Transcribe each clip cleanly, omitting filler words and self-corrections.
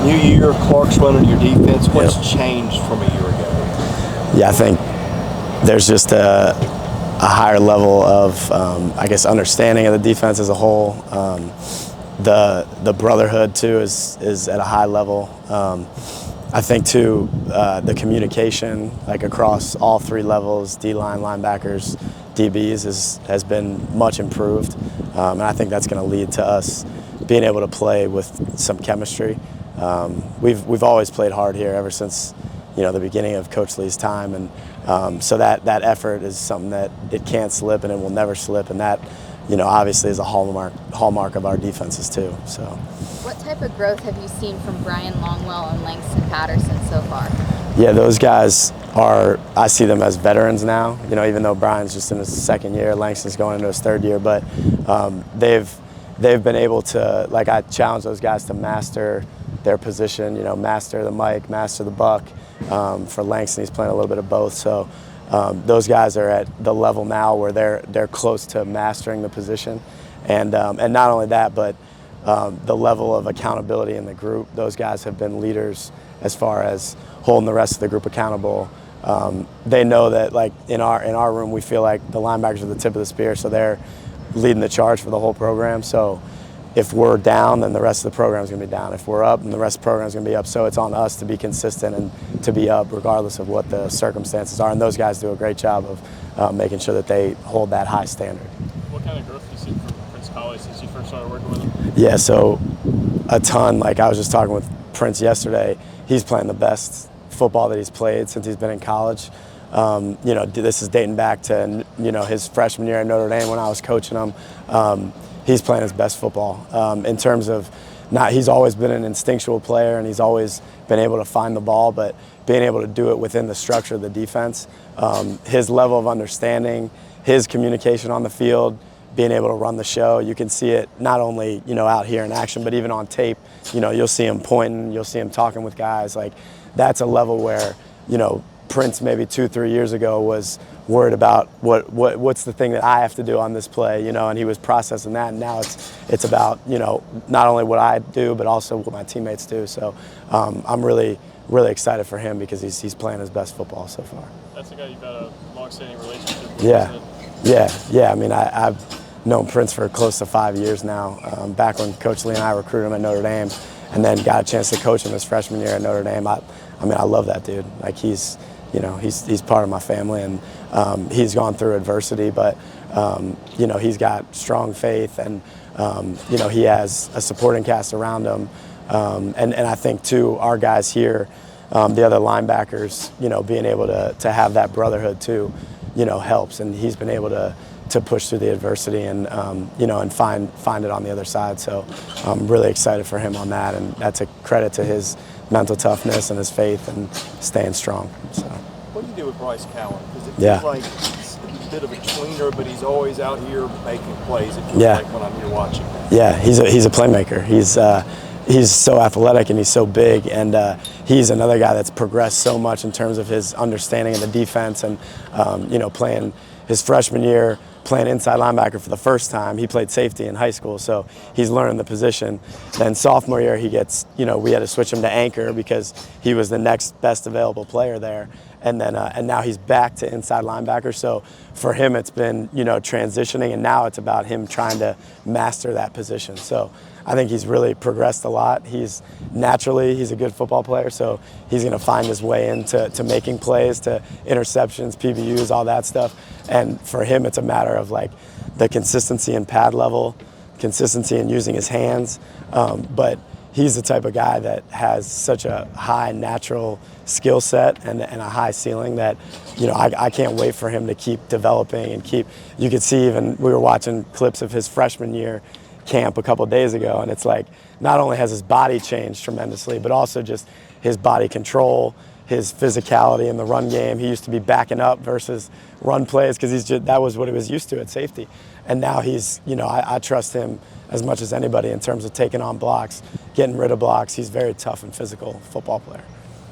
New year, Clark's running your defense. What's changed from a year ago? Yeah, I think there's just a higher level of, I guess, understanding of the defense as a whole. The brotherhood too is at a high level. I think too the communication, like across all three levels, D-line, linebackers, DBs, has been much improved, and I think that's going to lead to us being able to play with some chemistry. We've always played hard here ever since the beginning of Coach Lee's time, and so that effort is something that it can't slip and it will never slip, and that obviously is a hallmark of our defenses too. So, what type of growth have you seen from Brian Longwell and Langston Patterson so far? Yeah, those guys I see them as veterans now. Even though Brian's just in his second year, Langston's going into his third year, but they've been able to, like, I challenge those guys to master their position, master the mic, master the buck. For Langston, he's playing a little bit of both. So those guys are at the level now where they're close to mastering the position. And not only that, but the level of accountability in the group. Those guys have been leaders as far as holding the rest of the group accountable. They know that, like, in our room, we feel like the linebackers are the tip of the spear, so they're leading the charge for the whole program. So if we're down, then the rest of the program is going to be down. If we're up, then the rest of the program is going to be up. So it's on us to be consistent and to be up regardless of what the circumstances are. And those guys do a great job of making sure that they hold that high standard. What kind of growth have you seen from Prince Colley since you first started working with him? Yeah, so a ton. Like, I was just talking with Prince yesterday. He's playing the best football that he's played since he's been in college. This is dating back to his freshman year at Notre Dame when I was coaching him. He's playing his best football. In terms of he's always been an instinctual player and he's always been able to find the ball, but being able to do it within the structure of the defense, his level of understanding, his communication on the field, being able to run the show, you can see it not only out here in action, but even on tape. You'll see him pointing, you'll see him talking with guys. Like, that's a level where Prince maybe 2-3 years ago was worried about what's the thing that I have to do on this play, and he was processing that, and now it's about not only what I do but also what my teammates do. So I'm really excited for him because he's playing his best football so far. That's a guy you've had a long-standing relationship with. Yeah. I mean, I've known Prince for close to 5 years now. Back when Coach Lee and I recruited him at Notre Dame, and then got a chance to coach him his freshman year at Notre Dame. I love that dude. Like, he's part of my family, and he's gone through adversity, but he's got strong faith, and he has a supporting cast around him, and I think too, our guys here, the other linebackers, being able to have that brotherhood too, helps, and he's been able to push through the adversity and and find it on the other side. So I'm really excited for him on that, and that's a credit to his mental toughness and his faith and staying strong. So. What do you do with Bryce Callen? Because it feels like he's a bit of a tweener, but he's always out here making plays. It feels like when I'm here watching. Yeah, he's a playmaker. He's so athletic and he's so big, and he's another guy that's progressed so much in terms of his understanding of the defense, and playing his freshman year, playing inside linebacker for the first time. He played safety in high school, so he's learning the position. Then sophomore year, he gets, we had to switch him to anchor because he was the next best available player there. And then, and now he's back to inside linebacker. So for him, it's been, transitioning, and now it's about him trying to master that position. So I think he's really progressed a lot. He's a good football player, so he's going to find his way into making plays, to interceptions, PBUs, all that stuff. And for him, it's a matter of, like, the consistency in pad level, consistency in using his hands. But he's the type of guy that has such a high natural skill set and a high ceiling that, I can't wait for him to keep developing and you could see, even we were watching clips of his freshman year camp a couple of days ago, and it's like, not only has his body changed tremendously, but also just his body control, his physicality in the run game. He used to be backing up versus run plays because that was what he was used to at safety. And now he's, I trust him as much as anybody in terms of taking on blocks, getting rid of blocks. He's a very tough and physical football player.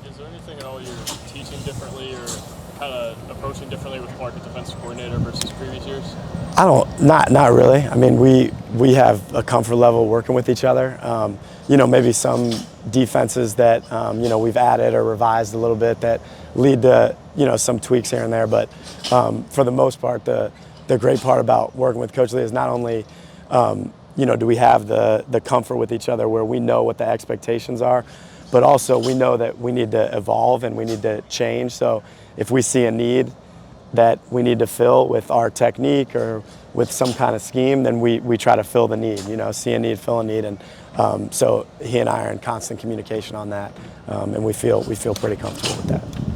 Is there anything at all you're teaching differently or kind of approaching differently with Clark as defensive coordinator versus previous years? Not really. I mean, we have a comfort level working with each other. maybe some defenses that, we've added or revised a little bit that lead to, some tweaks here and there. But for the most part, the great part about working with Coach Lee is not only, do we have the comfort with each other where we know what the expectations are, but also we know that we need to evolve and we need to change. So if we see a need that we need to fill with our technique or with some kind of scheme, then we try to fill the need, see a need, fill a need. And so he and I are in constant communication on that, and we feel pretty comfortable with that.